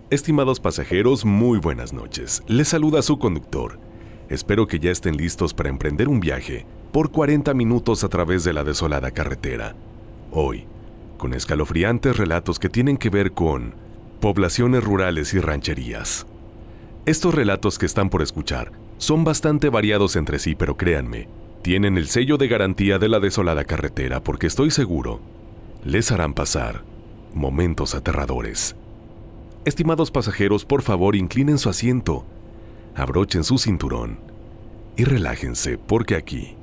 Estimados pasajeros, muy buenas noches. Les saluda su conductor. Espero que ya estén listos para emprender un viaje por 40 minutos a través de la desolada carretera. Hoy, con escalofriantes relatos que tienen que ver con poblaciones rurales y rancherías. Estos relatos que están por escuchar son bastante variados entre sí, pero créanme, tienen el sello de garantía de la desolada carretera porque estoy seguro les harán pasar momentos aterradores. Estimados pasajeros, por favor inclinen su asiento, abrochen su cinturón y relájense porque aquí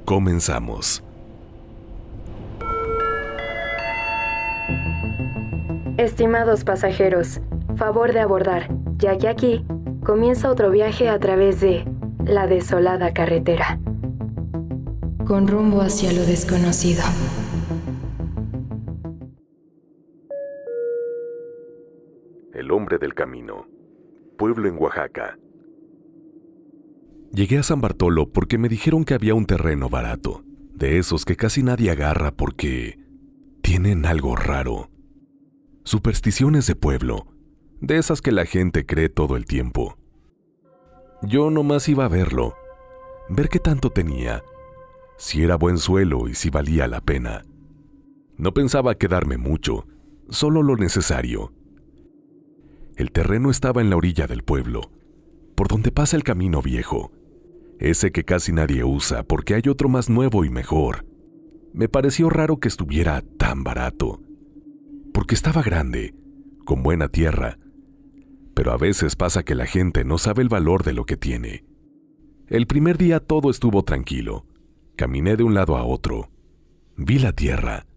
comenzamos. Estimados pasajeros, favor de abordar, ya que aquí comienza otro viaje a través de la desolada carretera, con rumbo hacia lo desconocido. El hombre del camino, pueblo en Oaxaca. Llegué a San Bartolo porque me dijeron que había un terreno barato, de esos que casi nadie agarra porque tienen algo raro. Supersticiones de pueblo, de esas que la gente cree todo el tiempo. Yo nomás iba a verlo, ver qué tanto tenía, si era buen suelo y si valía la pena. No pensaba quedarme mucho, solo lo necesario. El terreno estaba en la orilla del pueblo, por donde pasa el camino viejo, ese que casi nadie usa porque hay otro más nuevo y mejor. Me pareció raro que estuviera tan barato, porque estaba grande, con buena tierra, pero a veces pasa que la gente no sabe el valor de lo que tiene. El primer día todo estuvo tranquilo, caminé de un lado a otro, vi la tierra,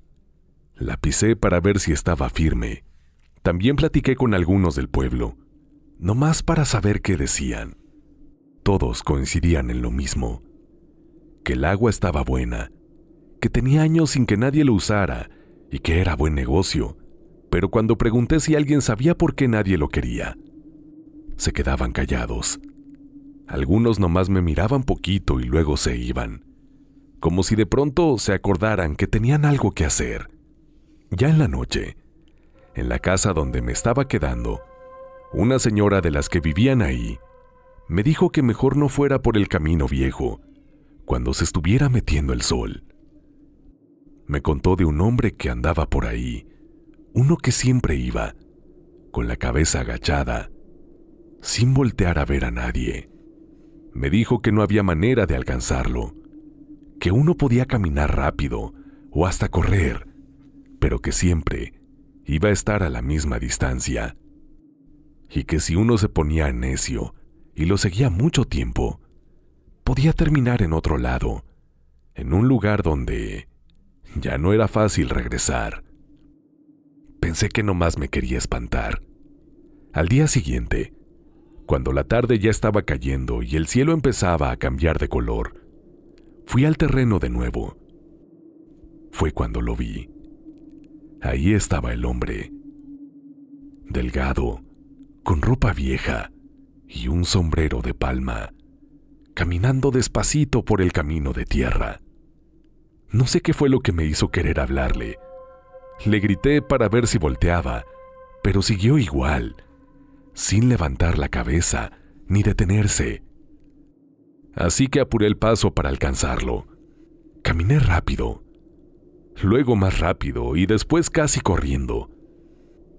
la pisé para ver si estaba firme. También platiqué con algunos del pueblo, nomás para saber qué decían. Todos coincidían en lo mismo, que el agua estaba buena, que tenía años sin que nadie lo usara y que era buen negocio, pero cuando pregunté si alguien sabía por qué nadie lo quería, se quedaban callados. Algunos nomás me miraban poquito y luego se iban, como si de pronto se acordaran que tenían algo que hacer. Ya en la noche, en la casa donde me estaba quedando, una señora de las que vivían ahí me dijo que mejor no fuera por el camino viejo cuando se estuviera metiendo el sol. Me contó de un hombre que andaba por ahí, uno que siempre iba, con la cabeza agachada, sin voltear a ver a nadie. Me dijo que no había manera de alcanzarlo, que uno podía caminar rápido o hasta correr, pero que siempre iba a estar a la misma distancia, y que si uno se ponía necio y lo seguía mucho tiempo, podía terminar en otro lado, en un lugar donde ya no era fácil regresar. Pensé que nomás me quería espantar. Al día siguiente, cuando la tarde ya estaba cayendo y el cielo empezaba a cambiar de color, fui al terreno de nuevo. Fue cuando lo vi. Ahí estaba el hombre, delgado, con ropa vieja y un sombrero de palma, caminando despacito por el camino de tierra. No sé qué fue lo que me hizo querer hablarle. Le grité para ver si volteaba, pero siguió igual, sin levantar la cabeza ni detenerse. Así que apuré el paso para alcanzarlo. Caminé rápido, luego más rápido y después casi corriendo.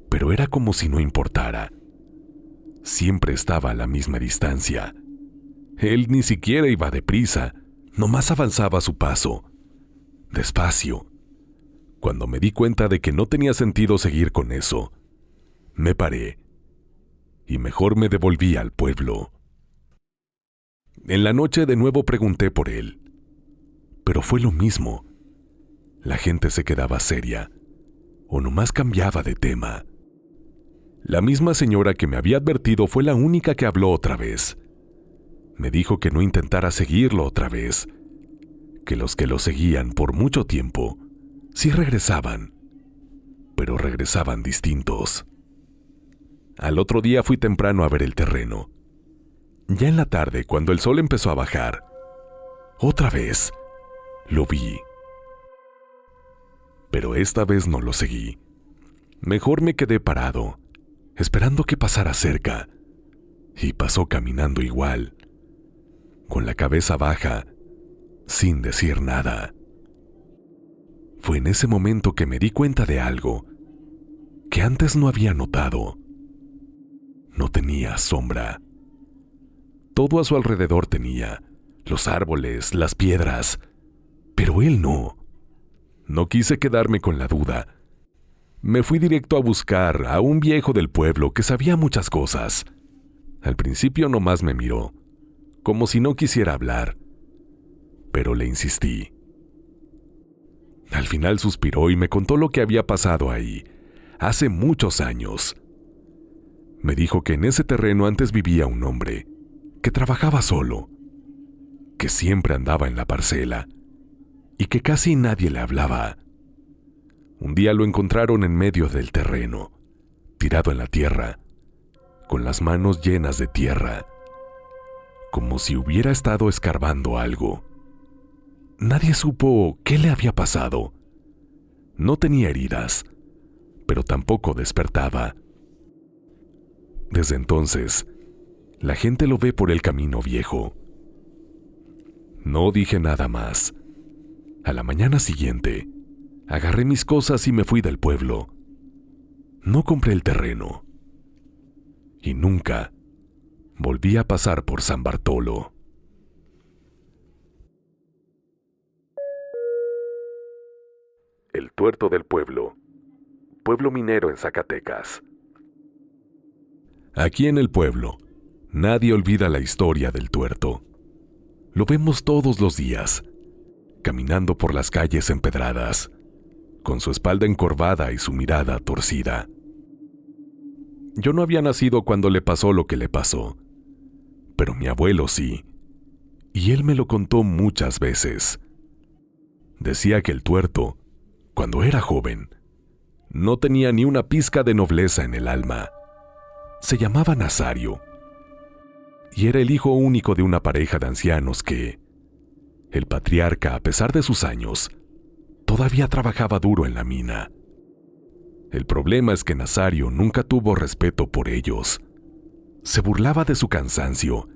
Pero era como si no importara. Siempre estaba a la misma distancia. Él ni siquiera iba deprisa, nomás avanzaba a su paso, despacio. Cuando me di cuenta de que no tenía sentido seguir con eso, me paré y mejor me devolví al pueblo. En la noche de nuevo pregunté por él, pero fue lo mismo. La gente se quedaba seria, o nomás cambiaba de tema. La misma señora que me había advertido fue la única que habló otra vez. Me dijo que no intentara seguirlo otra vez, que los que lo seguían por mucho tiempo sí regresaban, pero regresaban distintos. Al otro día fui temprano a ver el terreno. Ya en la tarde, cuando el sol empezó a bajar, otra vez lo vi. Pero esta vez no lo seguí. Mejor me quedé parado, esperando que pasara cerca, y pasó caminando igual, con la cabeza baja, sin decir nada. Fue en ese momento que me di cuenta de algo que antes no había notado. No tenía sombra. Todo a su alrededor tenía, los árboles, las piedras, pero él no. No quise quedarme con la duda. Me fui directo a buscar a un viejo del pueblo que sabía muchas cosas. Al principio nomás me miró, como si no quisiera hablar, pero le insistí. Al final suspiró y me contó lo que había pasado ahí, hace muchos años. Me dijo que en ese terreno antes vivía un hombre, que trabajaba solo, que siempre andaba en la parcela, y que casi nadie le hablaba. Un día lo encontraron en medio del terreno, tirado en la tierra, con las manos llenas de tierra, como si hubiera estado escarbando algo. Nadie supo qué le había pasado. No tenía heridas, pero tampoco despertaba. Desde entonces, la gente lo ve por el camino viejo. No dije nada más. A la mañana siguiente, agarré mis cosas y me fui del pueblo. No compré el terreno. Y nunca volví a pasar por San Bartolo. El tuerto del pueblo. Pueblo minero en Zacatecas. Aquí en el pueblo, nadie olvida la historia del tuerto. Lo vemos todos los días, caminando por las calles empedradas, con su espalda encorvada y su mirada torcida. Yo no había nacido cuando le pasó lo que le pasó, pero mi abuelo sí, y él me lo contó muchas veces. Decía que el tuerto, cuando era joven, no tenía ni una pizca de nobleza en el alma. Se llamaba Nazario, y era el hijo único de una pareja de ancianos que, el patriarca, a pesar de sus años, todavía trabajaba duro en la mina. El problema es que Nazario nunca tuvo respeto por ellos. Se burlaba de su cansancio,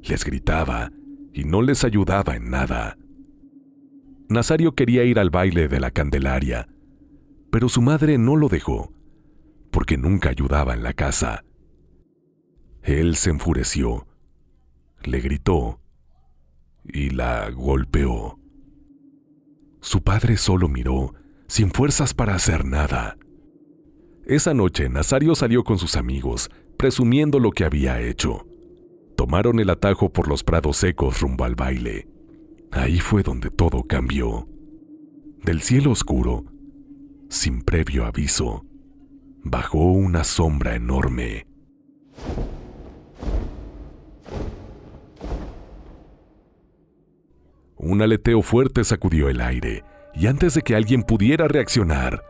les gritaba y no les ayudaba en nada. Nazario quería ir al baile de la Candelaria, pero su madre no lo dejó, porque nunca ayudaba en la casa. Él se enfureció, le gritó y la golpeó. Su padre solo miró, sin fuerzas para hacer nada. Esa noche Nazario salió con sus amigos, presumiendo lo que había hecho. Tomaron el atajo por los prados secos rumbo al baile. Ahí fue donde todo cambió. Del cielo oscuro, sin previo aviso, bajó una sombra enorme. Un aleteo fuerte sacudió el aire, y antes de que alguien pudiera reaccionar,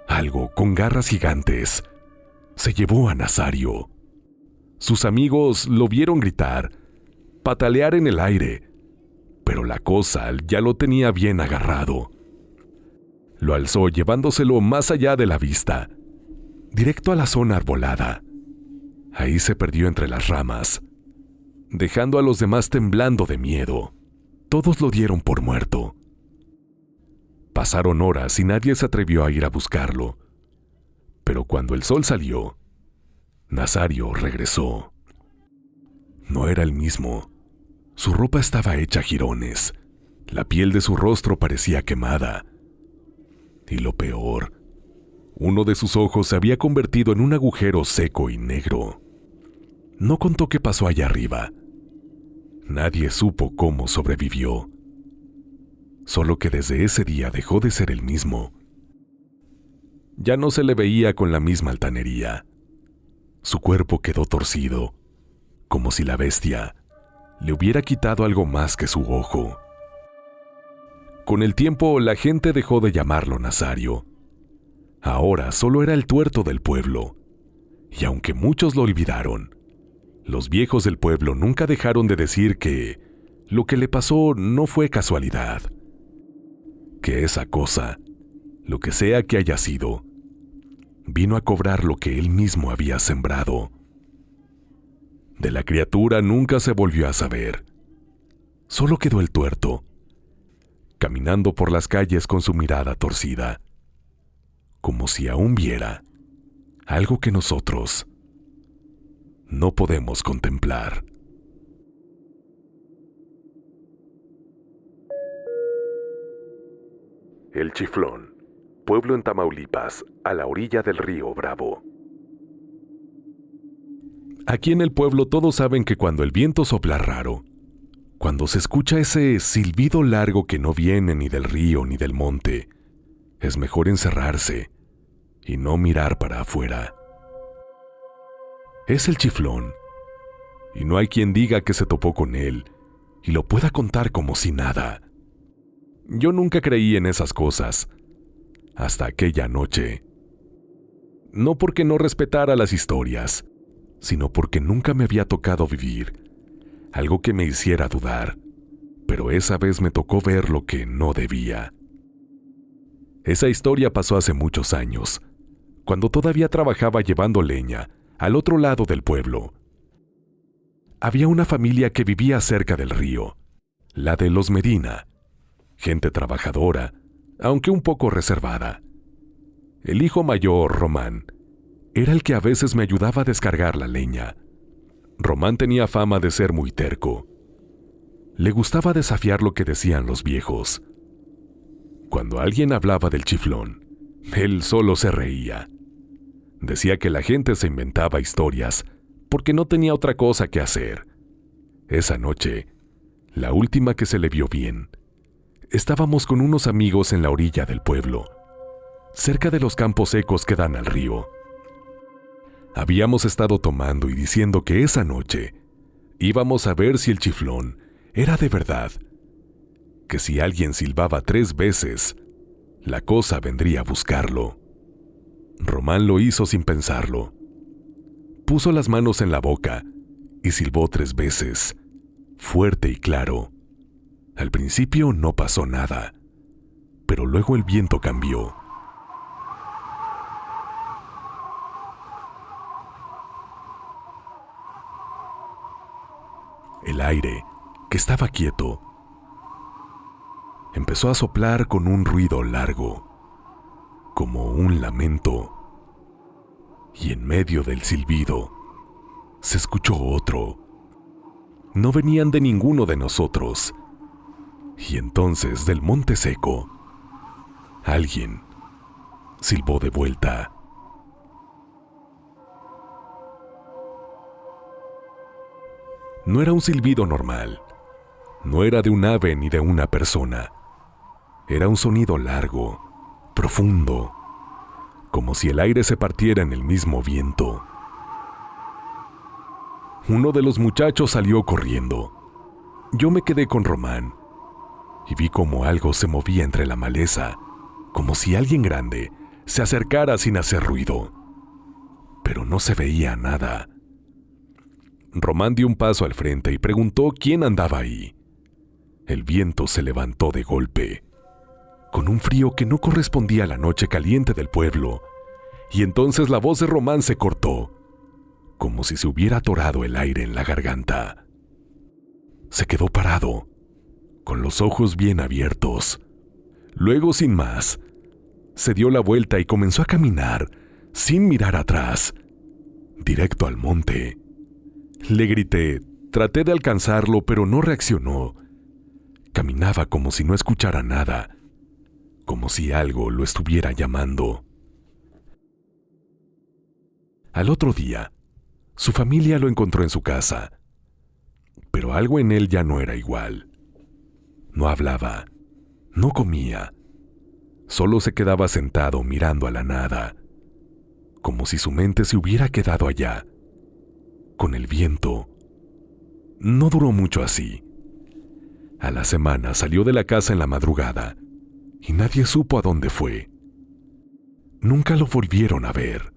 algo con garras gigantes se llevó a Nazario. Sus amigos lo vieron gritar, patalear en el aire, pero la cosa ya lo tenía bien agarrado. Lo alzó llevándoselo más allá de la vista, directo a la zona arbolada. Ahí se perdió entre las ramas, dejando a los demás temblando de miedo. Todos lo dieron por muerto. Pasaron horas y nadie se atrevió a ir a buscarlo. Pero cuando el sol salió, Nazario regresó. No era el mismo. Su ropa estaba hecha jirones. La piel de su rostro parecía quemada. Y lo peor, uno de sus ojos se había convertido en un agujero seco y negro. No contó qué pasó allá arriba. Nadie supo cómo sobrevivió. Solo que desde ese día dejó de ser el mismo. Ya no se le veía con la misma altanería. Su cuerpo quedó torcido, como si la bestia le hubiera quitado algo más que su ojo. Con el tiempo, la gente dejó de llamarlo Nazario. Ahora solo era el tuerto del pueblo. Y aunque muchos lo olvidaron, los viejos del pueblo nunca dejaron de decir que lo que le pasó no fue casualidad. Que esa cosa, lo que sea que haya sido, vino a cobrar lo que él mismo había sembrado. De la criatura nunca se volvió a saber. Solo quedó el tuerto, caminando por las calles con su mirada torcida, como si aún viera algo que nosotros no podemos contemplar. El Chiflón, pueblo en Tamaulipas, a la orilla del río Bravo. Aquí en el pueblo todos saben que cuando el viento sopla raro, cuando se escucha ese silbido largo que no viene ni del río ni del monte, es mejor encerrarse y no mirar para afuera. Es el Chiflón, y no hay quien diga que se topó con él y lo pueda contar como si nada. Yo nunca creí en esas cosas, hasta aquella noche. No porque no respetara las historias, sino porque nunca me había tocado vivir algo que me hiciera dudar, pero esa vez me tocó ver lo que no debía. Esa historia pasó hace muchos años, cuando todavía trabajaba llevando leña al otro lado del pueblo. Había una familia que vivía cerca del río, la de los Medina, gente trabajadora, aunque un poco reservada. El hijo mayor, Román, era el que a veces me ayudaba a descargar la leña. Román tenía fama de ser muy terco. Le gustaba desafiar lo que decían los viejos. Cuando alguien hablaba del Chiflón, él solo se reía. Decía que la gente se inventaba historias porque no tenía otra cosa que hacer. Esa noche, la última que se le vio bien, estábamos con unos amigos en la orilla del pueblo, cerca de los campos secos que dan al río. Habíamos estado tomando y diciendo que esa noche íbamos a ver si el Chiflón era de verdad, que si alguien silbaba 3 veces, la cosa vendría a buscarlo. Román lo hizo sin pensarlo. Puso las manos en la boca y silbó 3 veces, fuerte y claro. Al principio no pasó nada, pero luego el viento cambió. El aire, que estaba quieto, empezó a soplar con un ruido largo, como un lamento, y en medio del silbido se escuchó otro. No venían de ninguno de nosotros, y entonces del monte seco, alguien silbó de vuelta. No era un silbido normal, no era de un ave ni de una persona. Era un sonido largo, profundo, como si el aire se partiera en el mismo viento. Uno de los muchachos salió corriendo. Yo me quedé con Román y vi como algo se movía entre la maleza, como si alguien grande se acercara sin hacer ruido. Pero no se veía nada. Román dio un paso al frente y preguntó quién andaba ahí. El viento se levantó de golpe, con un frío que no correspondía a la noche caliente del pueblo, y entonces la voz de Román se cortó, como si se hubiera atorado el aire en la garganta. Se quedó parado, con los ojos bien abiertos. Luego, sin más, se dio la vuelta y comenzó a caminar, sin mirar atrás, directo al monte. Le grité, traté de alcanzarlo, pero no reaccionó. Caminaba como si no escuchara nada, como si algo lo estuviera llamando. Al otro día, su familia lo encontró en su casa, pero algo en él ya no era igual. No hablaba, no comía, solo se quedaba sentado mirando a la nada, como si su mente se hubiera quedado allá, con el viento. No duró mucho así. A la semana salió de la casa en la madrugada y nadie supo a dónde fue. Nunca lo volvieron a ver.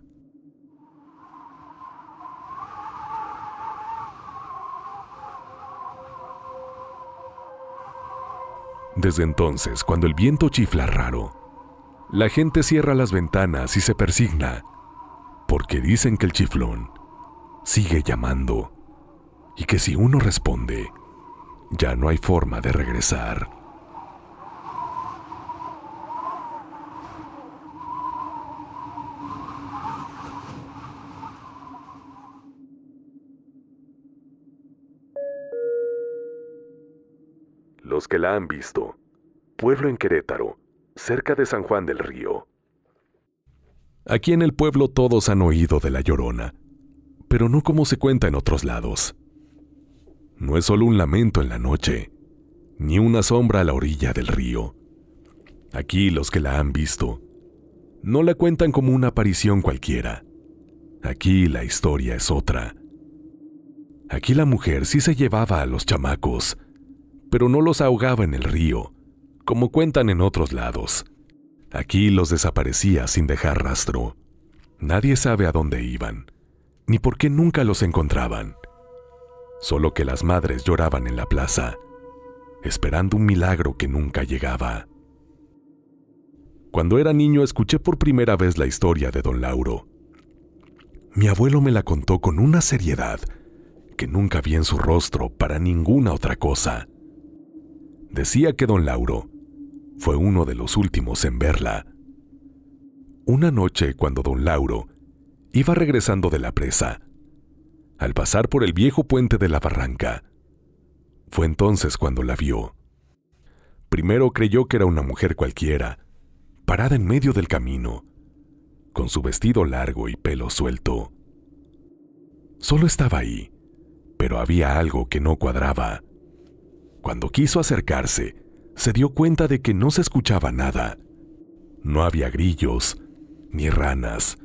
Desde entonces, cuando el viento chifla raro, la gente cierra las ventanas y se persigna, porque dicen que el chiflón sigue llamando y que si uno responde, ya no hay forma de regresar. Los que la han visto. Pueblo en Querétaro, cerca de San Juan del Río. Aquí en el pueblo todos han oído de La Llorona, pero no como se cuenta en otros lados. No es solo un lamento en la noche, ni una sombra a la orilla del río. Aquí los que la han visto no la cuentan como una aparición cualquiera. Aquí la historia es otra. Aquí la mujer sí se llevaba a los chamacos, pero no los ahogaba en el río, como cuentan en otros lados. Aquí los desaparecía sin dejar rastro. Nadie sabe a dónde iban, ni por qué nunca los encontraban. Solo que las madres lloraban en la plaza, esperando un milagro que nunca llegaba. Cuando era niño escuché por primera vez la historia de Don Lauro. Mi abuelo me la contó con una seriedad que nunca vi en su rostro para ninguna otra cosa. Decía que Don Lauro fue uno de los últimos en verla. Una noche, cuando Don Lauro iba regresando de la presa, al pasar por el viejo puente de la barranca, fue entonces cuando la vio. Primero creyó que era una mujer cualquiera, parada en medio del camino, con su vestido largo y pelo suelto. Solo estaba ahí, pero había algo que no cuadraba. Cuando quiso acercarse, se dio cuenta de que no se escuchaba nada. No había grillos, ni ranas,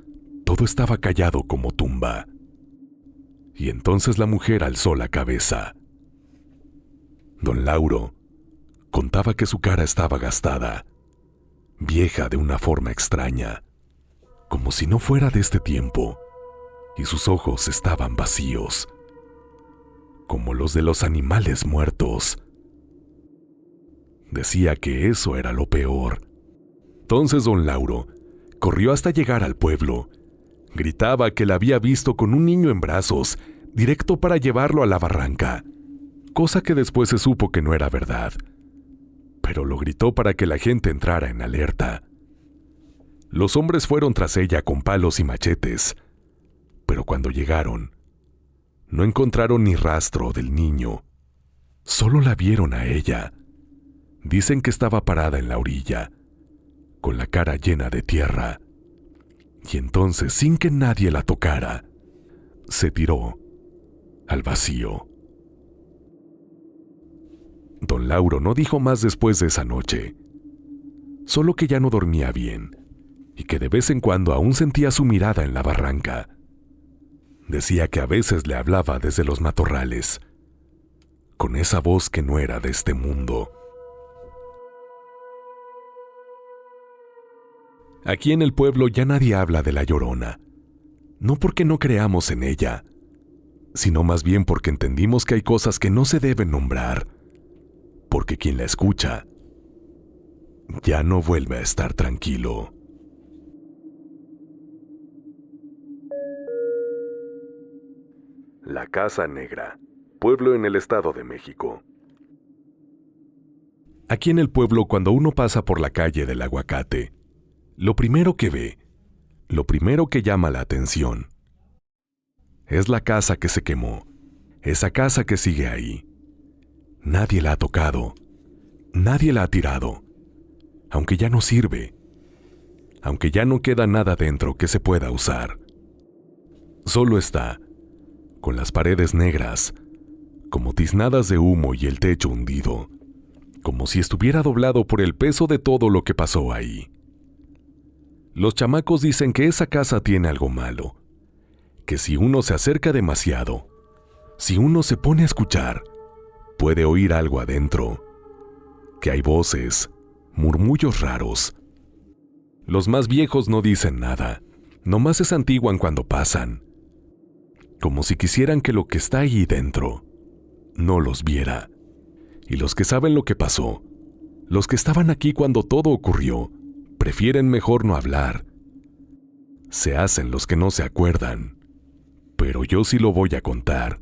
todo estaba callado como tumba. Y entonces la mujer alzó la cabeza. Don Lauro contaba que su cara estaba gastada, vieja de una forma extraña, como si no fuera de este tiempo, y sus ojos estaban vacíos, como los de los animales muertos. Decía que eso era lo peor. Entonces Don Lauro corrió hasta llegar al pueblo. Gritaba que la había visto con un niño en brazos, directo para llevarlo a la barranca, cosa que después se supo que no era verdad. Pero lo gritó para que la gente entrara en alerta. Los hombres fueron tras ella con palos y machetes, pero cuando llegaron, no encontraron ni rastro del niño. Solo la vieron a ella. Dicen que estaba parada en la orilla, con la cara llena de tierra. Y entonces, sin que nadie la tocara, se tiró al vacío. Don Lauro no dijo más después de esa noche, solo que ya no dormía bien y que de vez en cuando aún sentía su mirada en la barranca. Decía que a veces le hablaba desde los matorrales, con esa voz que no era de este mundo. Aquí en el pueblo ya nadie habla de La Llorona, no porque no creamos en ella, sino más bien porque entendimos que hay cosas que no se deben nombrar, porque quien la escucha ya no vuelve a estar tranquilo. La Casa Negra, pueblo en el Estado de México. Aquí en el pueblo, cuando uno pasa por la calle del Aguacate, lo primero que ve, lo primero que llama la atención, es la casa que se quemó, esa casa que sigue ahí. Nadie la ha tocado, nadie la ha tirado, aunque ya no sirve, aunque ya no queda nada dentro que se pueda usar. Solo está, con las paredes negras, como tiznadas de humo y el techo hundido, como si estuviera doblado por el peso de todo lo que pasó ahí. Los chamacos dicen que esa casa tiene algo malo, que si uno se acerca demasiado, si uno se pone a escuchar, puede oír algo adentro, que hay voces, murmullos raros. Los más viejos no dicen nada, nomás se santiguan cuando pasan, como si quisieran que lo que está ahí dentro no los viera. Y los que saben lo que pasó, los que estaban aquí cuando todo ocurrió, prefieren mejor no hablar. Se hacen los que no se acuerdan, pero yo sí lo voy a contar,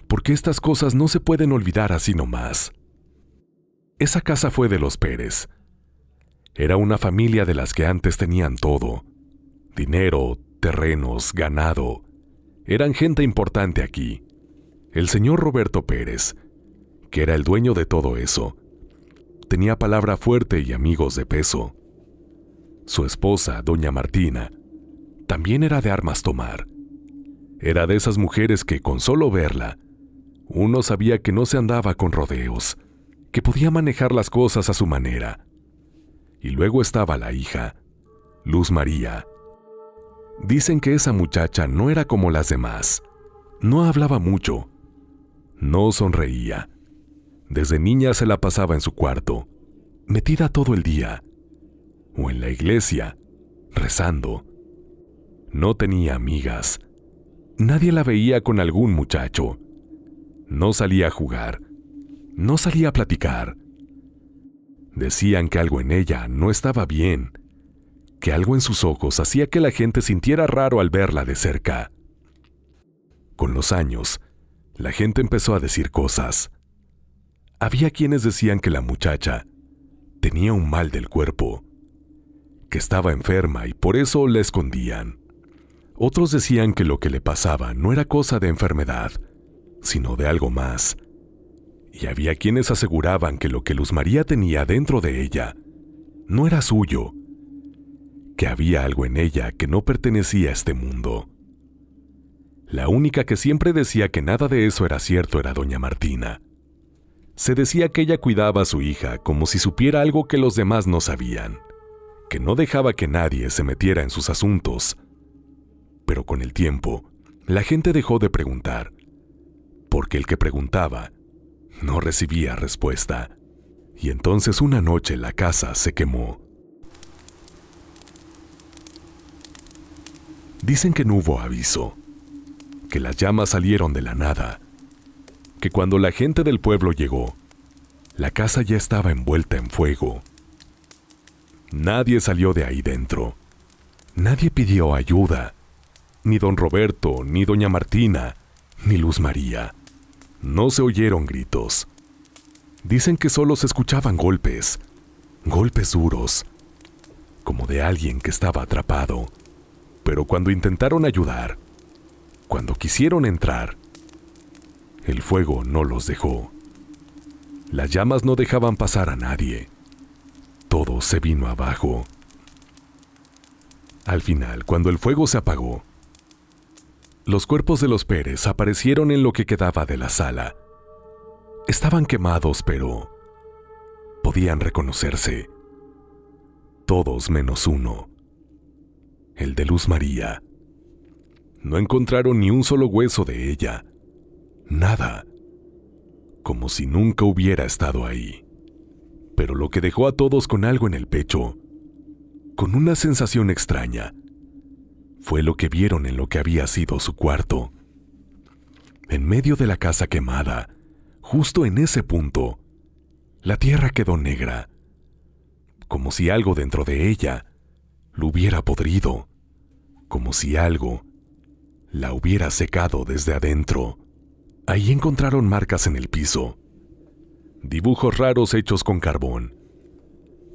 porque estas cosas no se pueden olvidar así nomás. Esa casa fue de los Pérez. Era una familia de las que antes tenían todo: dinero, terrenos, ganado. Eran gente importante aquí. El señor Roberto Pérez, que era el dueño de todo eso, tenía palabra fuerte y amigos de peso. Su esposa, doña Martina, también era de armas tomar. Era de esas mujeres que, con solo verla, uno sabía que no se andaba con rodeos, que podía manejar las cosas a su manera. Y luego estaba la hija, Luz María. Dicen que esa muchacha no era como las demás. No hablaba mucho. No sonreía. Desde niña se la pasaba en su cuarto, metida todo el día, o en la iglesia, rezando. No tenía amigas. Nadie la veía con algún muchacho. No salía a jugar. No salía a platicar. Decían que algo en ella no estaba bien, que algo en sus ojos hacía que la gente sintiera raro al verla de cerca. Con los años, la gente empezó a decir cosas. Había quienes decían que la muchacha tenía un mal del cuerpo, que estaba enferma y por eso la escondían. Otros decían que lo que le pasaba no era cosa de enfermedad, sino de algo más. Y había quienes aseguraban que lo que Luz María tenía dentro de ella no era suyo, que había algo en ella que no pertenecía a este mundo. La única que siempre decía que nada de eso era cierto era doña Martina. Se decía que ella cuidaba a su hija como si supiera algo que los demás no sabían, que no dejaba que nadie se metiera en sus asuntos. Pero con el tiempo, la gente dejó de preguntar, porque el que preguntaba no recibía respuesta. Y entonces una noche la casa se quemó. Dicen que no hubo aviso, que las llamas salieron de la nada, que cuando la gente del pueblo llegó, la casa ya estaba envuelta en fuego. Nadie salió de ahí dentro. Nadie pidió ayuda. Ni don Roberto, ni doña Martina, ni Luz María. No se oyeron gritos. Dicen que solo se escuchaban golpes, golpes duros, como de alguien que estaba atrapado. Pero cuando intentaron ayudar, cuando quisieron entrar, el fuego no los dejó. Las llamas no dejaban pasar a nadie. Todo se vino abajo. Al final, cuando el fuego se apagó, los cuerpos de los Pérez aparecieron en lo que quedaba de la sala. Estaban quemados, pero podían reconocerse. Todos menos uno, el de Luz María. No encontraron ni un solo hueso de ella. Nada. Como si nunca hubiera estado ahí. Pero lo que dejó a todos con algo en el pecho, con una sensación extraña, fue lo que vieron en lo que había sido su cuarto. En medio de la casa quemada, justo en ese punto, la tierra quedó negra, como si algo dentro de ella lo hubiera podrido, como si algo la hubiera secado desde adentro. Ahí encontraron marcas en el piso, dibujos raros hechos con carbón,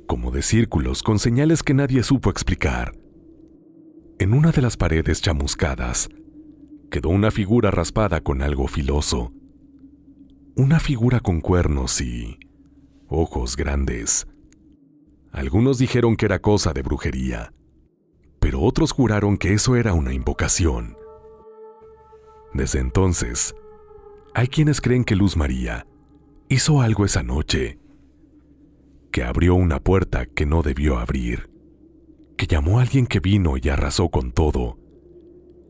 como de círculos con señales que nadie supo explicar. En una de las paredes chamuscadas quedó una figura raspada con algo filoso, una figura con cuernos y ojos grandes. Algunos dijeron que era cosa de brujería, pero otros juraron que eso era una invocación. Desde entonces, hay quienes creen que Luz María hizo algo esa noche, que abrió una puerta que no debió abrir, que llamó a alguien que vino y arrasó con todo,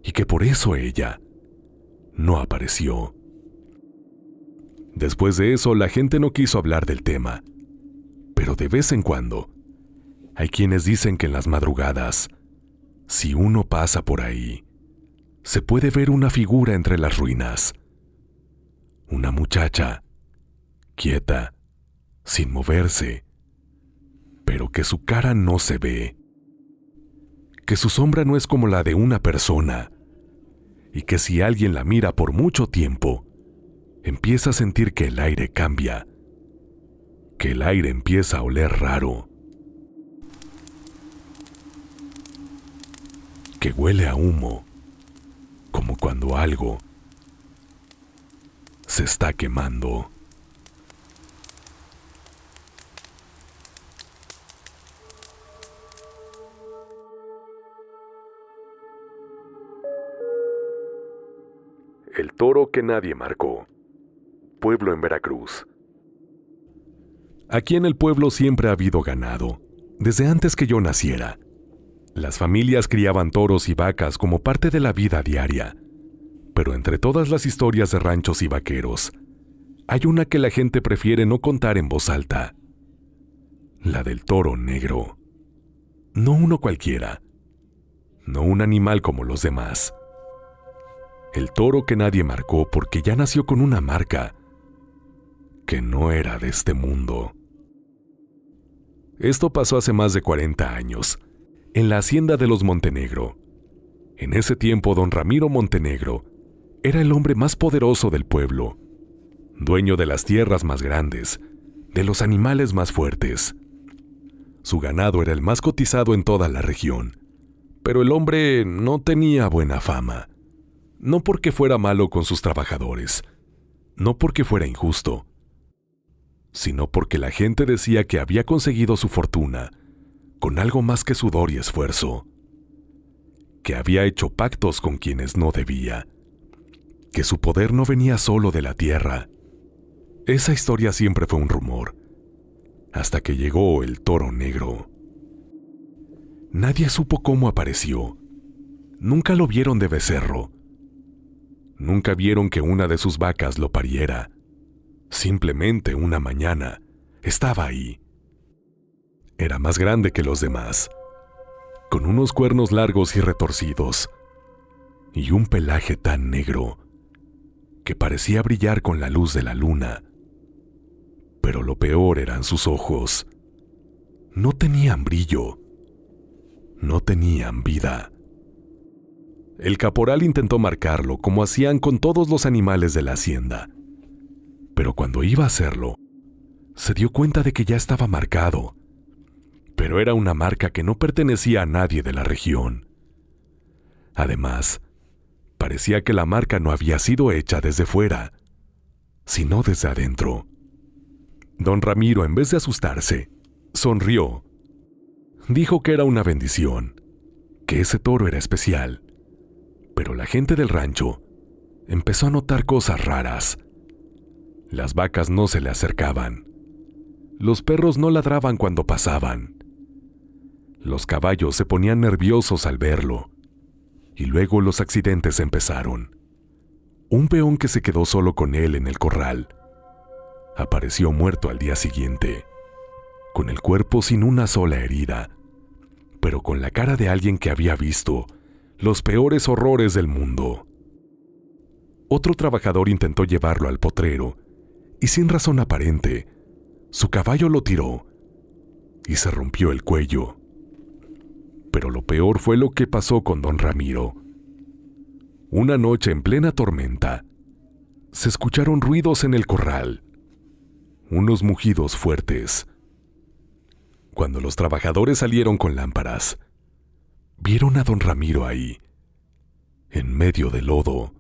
y que por eso ella no apareció. Después de eso, la gente no quiso hablar del tema, pero de vez en cuando, hay quienes dicen que en las madrugadas, si uno pasa por ahí, se puede ver una figura entre las ruinas. Una muchacha, quieta, sin moverse, pero que su cara no se ve. que su sombra no es como la de una persona y que si alguien la mira por mucho tiempo, empieza a sentir que el aire cambia, que el aire empieza a oler raro, que huele a humo, como cuando algo se está quemando. El toro que nadie marcó. Pueblo en Veracruz. Aquí en el pueblo siempre ha habido ganado, desde antes que yo naciera. Las familias criaban toros y vacas como parte de la vida diaria, pero entre todas las historias de ranchos y vaqueros, hay una que la gente prefiere no contar en voz alta. La del toro negro. No uno cualquiera, no un animal como los demás. El toro que nadie marcó porque ya nació con una marca que no era de este mundo. Esto pasó hace más de 40 años, en la hacienda de los Montenegro. En ese tiempo, don Ramiro Montenegro era el hombre más poderoso del pueblo, dueño de las tierras más grandes, de los animales más fuertes. Su ganado era el más cotizado en toda la región, pero el hombre no tenía buena fama. No porque fuera malo con sus trabajadores, no porque fuera injusto, sino porque la gente decía que había conseguido su fortuna con algo más que sudor y esfuerzo, que había hecho pactos con quienes no debía, que su poder no venía solo de la tierra. Esa historia siempre fue un rumor, hasta que llegó el toro negro. Nadie supo cómo apareció, nunca lo vieron de becerro, nunca vieron que una de sus vacas lo pariera. Simplemente una mañana estaba ahí. Era más grande que los demás, con unos cuernos largos y retorcidos, y un pelaje tan negro que parecía brillar con la luz de la luna. Pero lo peor eran sus ojos. No tenían brillo, no tenían vida. El caporal intentó marcarlo como hacían con todos los animales de la hacienda, pero cuando iba a hacerlo, se dio cuenta de que ya estaba marcado, pero era una marca que no pertenecía a nadie de la región. Además, parecía que la marca no había sido hecha desde fuera, sino desde adentro. Don Ramiro, en vez de asustarse, sonrió. Dijo que era una bendición, que ese toro era especial, pero la gente del rancho empezó a notar cosas raras. Las vacas no se le acercaban. Los perros no ladraban cuando pasaban. Los caballos se ponían nerviosos al verlo. Y luego los accidentes empezaron. Un peón que se quedó solo con él en el corral apareció muerto al día siguiente, con el cuerpo sin una sola herida, pero con la cara de alguien que había visto los peores horrores del mundo. Otro trabajador intentó llevarlo al potrero y sin razón aparente, su caballo lo tiró y se rompió el cuello. Pero lo peor fue lo que pasó con don Ramiro. Una noche en plena tormenta, se escucharon ruidos en el corral, unos mugidos fuertes. Cuando los trabajadores salieron con lámparas, vieron a don Ramiro ahí, en medio del lodo,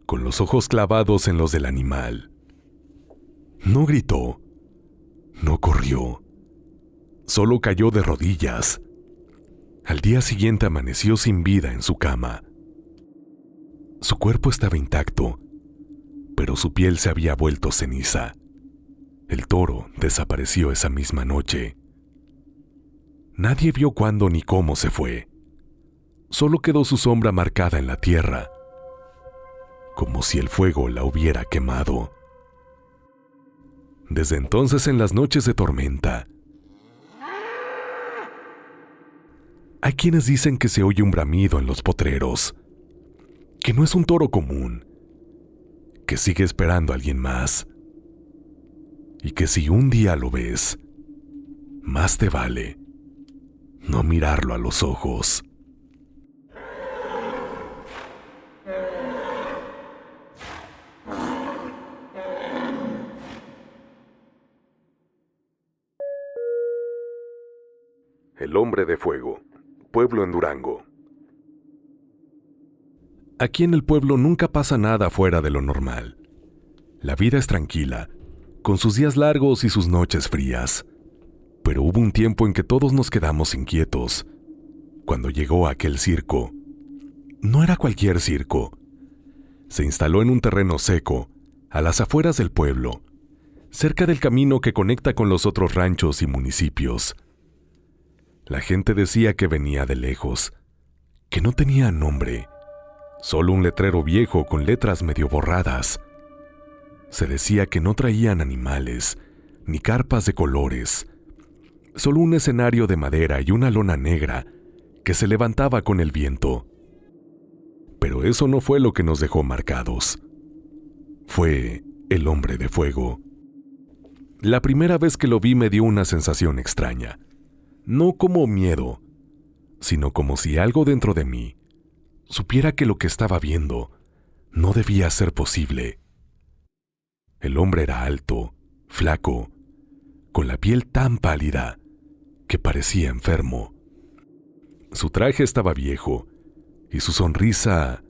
con los ojos clavados en los del animal. No gritó, no corrió, solo cayó de rodillas. Al día siguiente amaneció sin vida en su cama. Su cuerpo estaba intacto, pero su piel se había vuelto ceniza. El toro desapareció esa misma noche. Nadie vio cuándo ni cómo se fue. Solo quedó su sombra marcada en la tierra, como si el fuego la hubiera quemado. Desde entonces, en las noches de tormenta, hay quienes dicen que se oye un bramido en los potreros, que no es un toro común, que sigue esperando a alguien más, y que si un día lo ves, más te vale no mirarlo a los ojos. El Hombre de Fuego, pueblo en Durango. Aquí en el pueblo nunca pasa nada fuera de lo normal. La vida es tranquila, con sus días largos y sus noches frías. Pero hubo un tiempo en que todos nos quedamos inquietos, cuando llegó aquel circo. No era cualquier circo. Se instaló en un terreno seco, a las afueras del pueblo, cerca del camino que conecta con los otros ranchos y municipios. La gente decía que venía de lejos, que no tenía nombre, solo un letrero viejo con letras medio borradas. Se decía que no traían animales, ni carpas de colores, solo un escenario de madera y una lona negra que se levantaba con el viento. Pero eso no fue lo que nos dejó marcados. Fue el Hombre de Fuego. La primera vez que lo vi me dio una sensación extraña. No como miedo, sino como si algo dentro de mí supiera que lo que estaba viendo no debía ser posible. El hombre era alto, flaco, con la piel tan pálida que parecía enfermo. Su traje estaba viejo y su sonrisa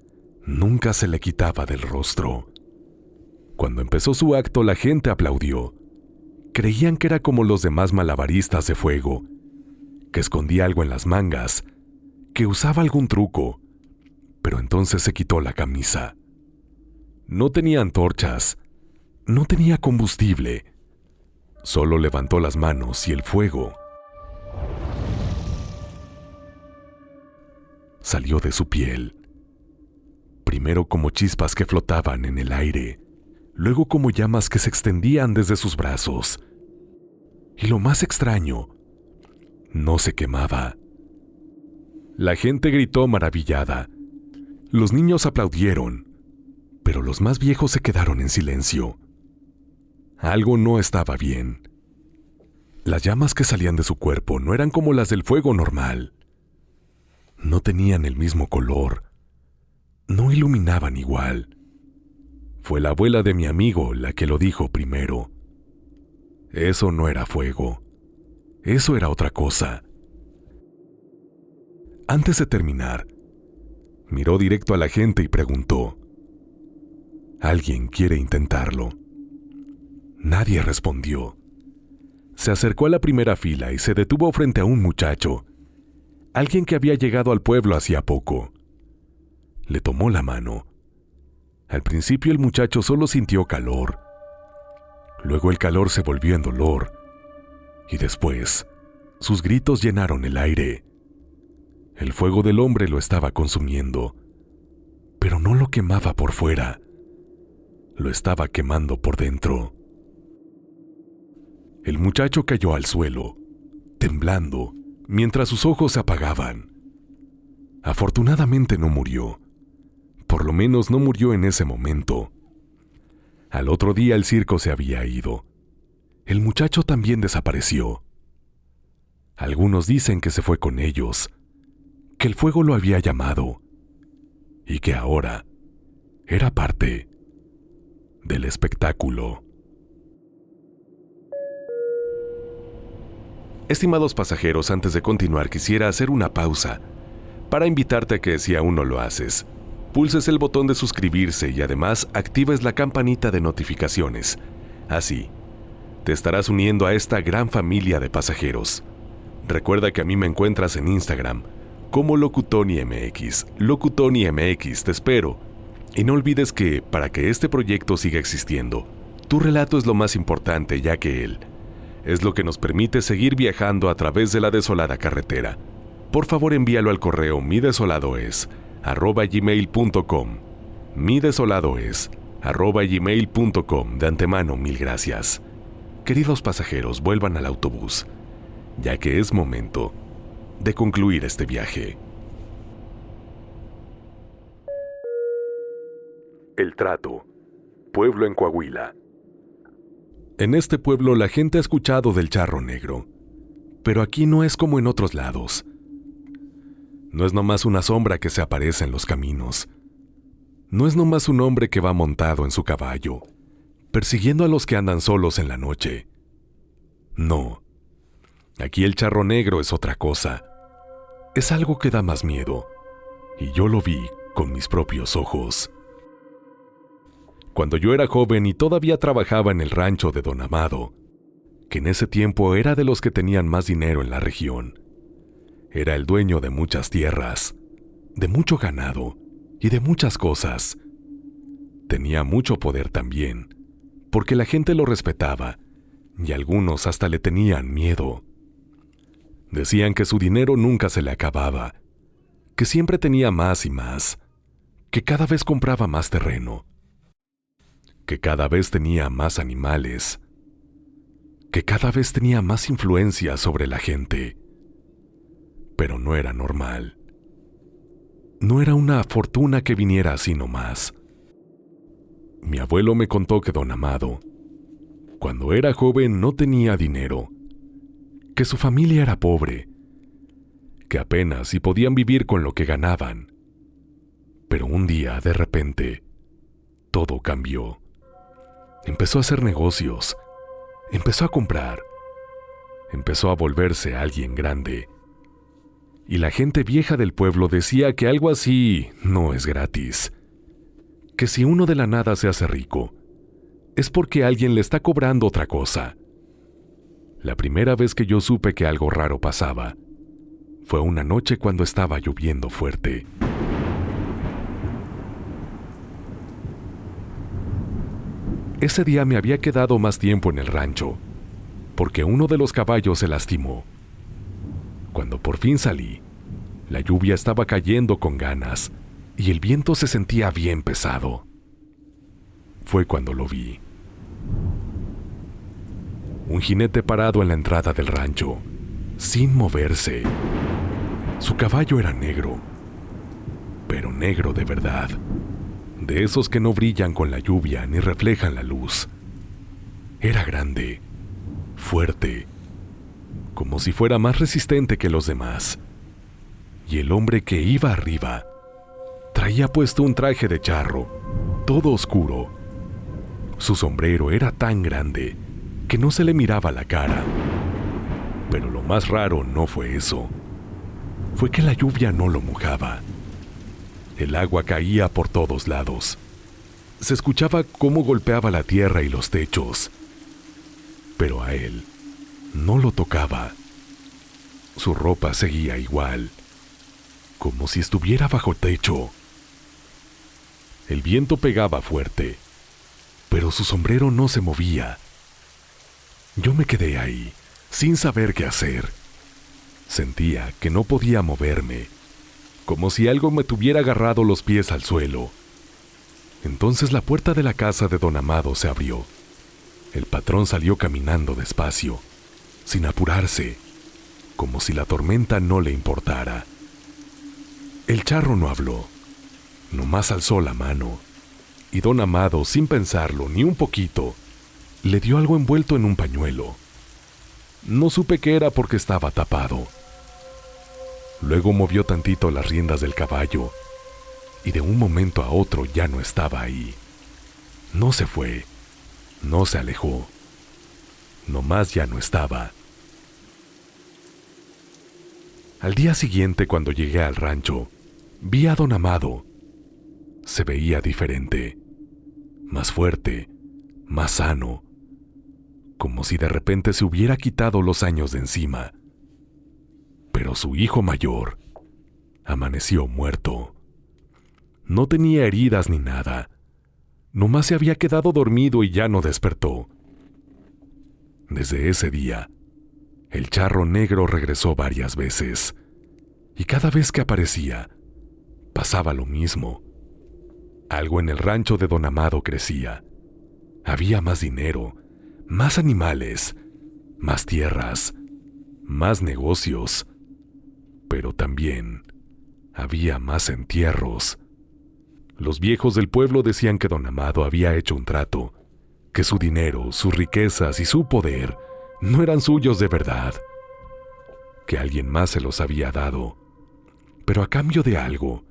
nunca se le quitaba del rostro. Cuando empezó su acto, la gente aplaudió. Creían que era como los demás malabaristas de fuego, que escondía algo en las mangas, que usaba algún truco, pero entonces se quitó la camisa. No tenía antorchas, no tenía combustible, solo levantó las manos y el fuego salió de su piel, primero como chispas que flotaban en el aire, luego como llamas que se extendían desde sus brazos. Y lo más extraño, no se quemaba. La gente gritó maravillada. Los niños aplaudieron, pero los más viejos se quedaron en silencio. Algo no estaba bien. Las llamas que salían de su cuerpo no eran como las del fuego normal. No tenían el mismo color. No iluminaban igual. Fue la abuela de mi amigo la que lo dijo primero. Eso no era fuego. Eso era otra cosa. Antes de terminar, miró directo a la gente y preguntó: ¿alguien quiere intentarlo? Nadie respondió. Se acercó a la primera fila y se detuvo frente a un muchacho, alguien que había llegado al pueblo hacía poco. Le tomó la mano. Al principio el muchacho solo sintió calor. Luego el calor se volvió en dolor. Y después, sus gritos llenaron el aire. El fuego del hombre lo estaba consumiendo, pero no lo quemaba por fuera. Lo estaba quemando por dentro. El muchacho cayó al suelo, temblando, mientras sus ojos se apagaban. Afortunadamente no murió. Por lo menos no murió en ese momento. Al otro día el circo se había ido. El muchacho también desapareció. Algunos dicen que se fue con ellos, que el fuego lo había llamado y que ahora era parte del espectáculo. Estimados pasajeros, antes de continuar quisiera hacer una pausa para invitarte a que, si aún no lo haces, pulses el botón de suscribirse y además actives la campanita de notificaciones. Así, te estarás uniendo a esta gran familia de pasajeros. Recuerda que a mí me encuentras en Instagram como LocuTonyMX. LocuTonyMX, te espero. Y no olvides que, para que este proyecto siga existiendo, tu relato es lo más importante, ya que él es lo que nos permite seguir viajando a través de la desolada carretera. Por favor, envíalo al correo midesoladoes@gmail.com. midesoladoes@gmail.com. De antemano, mil gracias. Queridos pasajeros, vuelvan al autobús, ya que es momento de concluir este viaje. El Trato, pueblo en Coahuila. En este pueblo la gente ha escuchado del charro negro, pero aquí no es como en otros lados. No es nomás una sombra que se aparece en los caminos. No es nomás un hombre que va montado en su caballo, persiguiendo a los que andan solos en la noche. No. Aquí el charro negro es otra cosa. Es algo que da más miedo, y yo lo vi con mis propios ojos. Cuando yo era joven y todavía trabajaba en el rancho de Don Amado, que en ese tiempo era de los que tenían más dinero en la región, era el dueño de muchas tierras, de mucho ganado y de muchas cosas. Tenía mucho poder también, porque la gente lo respetaba y algunos hasta le tenían miedo. Decían que su dinero nunca se le acababa, que siempre tenía más y más, que cada vez compraba más terreno, que cada vez tenía más animales, que cada vez tenía más influencia sobre la gente. Pero no era normal. No era una fortuna que viniera así nomás. Mi abuelo me contó que Don Amado, cuando era joven, no tenía dinero, que su familia era pobre, que apenas si podían vivir con lo que ganaban. Pero un día, de repente, todo cambió. Empezó a hacer negocios, empezó a comprar, empezó a volverse alguien grande. Y la gente vieja del pueblo decía que algo así no es gratis. Que si uno de la nada se hace rico, es porque alguien le está cobrando otra cosa. La primera vez que yo supe que algo raro pasaba, fue una noche cuando estaba lloviendo fuerte. Ese día me había quedado más tiempo en el rancho, porque uno de los caballos se lastimó. Cuando por fin salí, la lluvia estaba cayendo con ganas y el viento se sentía bien pesado. Fue cuando lo vi. Un jinete parado en la entrada del rancho, sin moverse. Su caballo era negro, pero negro de verdad, de esos que no brillan con la lluvia ni reflejan la luz. Era grande, fuerte, como si fuera más resistente que los demás. Y el hombre que iba arriba traía puesto un traje de charro, todo oscuro. Su sombrero era tan grande que no se le miraba la cara. Pero lo más raro no fue eso. Fue que la lluvia no lo mojaba. El agua caía por todos lados. Se escuchaba cómo golpeaba la tierra y los techos. Pero a él no lo tocaba. Su ropa seguía igual, como si estuviera bajo techo. El viento pegaba fuerte, pero su sombrero no se movía. Yo me quedé ahí, sin saber qué hacer. Sentía que no podía moverme, como si algo me tuviera agarrado los pies al suelo. Entonces la puerta de la casa de Don Amado se abrió. El patrón salió caminando despacio, sin apurarse, como si la tormenta no le importara. El charro no habló, nomás alzó la mano, y Don Amado, sin pensarlo ni un poquito, le dio algo envuelto en un pañuelo. No supe qué era porque estaba tapado. Luego movió tantito las riendas del caballo, y de un momento a otro ya no estaba ahí. No se fue, no se alejó, nomás ya no estaba. Al día siguiente, cuando llegué al rancho, vi a Don Amado. Se veía diferente, más fuerte, más sano, como si de repente se hubiera quitado los años de encima. Pero su hijo mayor amaneció muerto. No tenía heridas ni nada, nomás se había quedado dormido y ya no despertó. Desde ese día, el charro negro regresó varias veces, y cada vez que aparecía, pasaba lo mismo. Algo en el rancho de Don Amado crecía. Había más dinero, más animales, más tierras, más negocios, pero también había más entierros. Los viejos del pueblo decían que Don Amado había hecho un trato, que su dinero, sus riquezas y su poder no eran suyos de verdad, que alguien más se los había dado, pero a cambio de algo,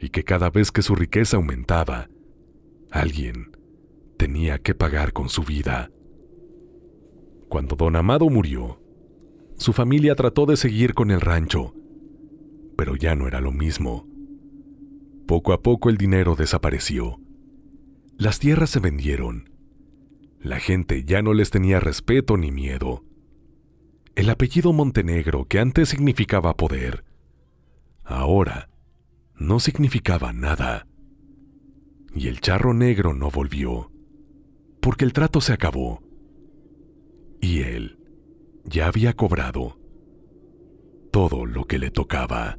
y que cada vez que su riqueza aumentaba, alguien tenía que pagar con su vida. Cuando don Amado murió, su familia trató de seguir con el rancho, pero ya no era lo mismo. Poco a poco el dinero desapareció. Las tierras se vendieron. La gente ya no les tenía respeto ni miedo. El apellido Montenegro, que antes significaba poder, ahora no significaba nada. Y el charro negro no volvió, porque el trato se acabó. Y él ya había cobrado todo lo que le tocaba.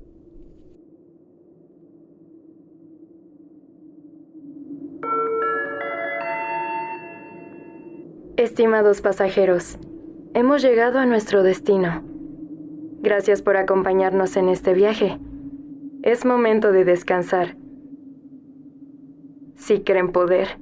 Estimados pasajeros, hemos llegado a nuestro destino. Gracias por acompañarnos en este viaje. Es momento de descansar. Si creen poder,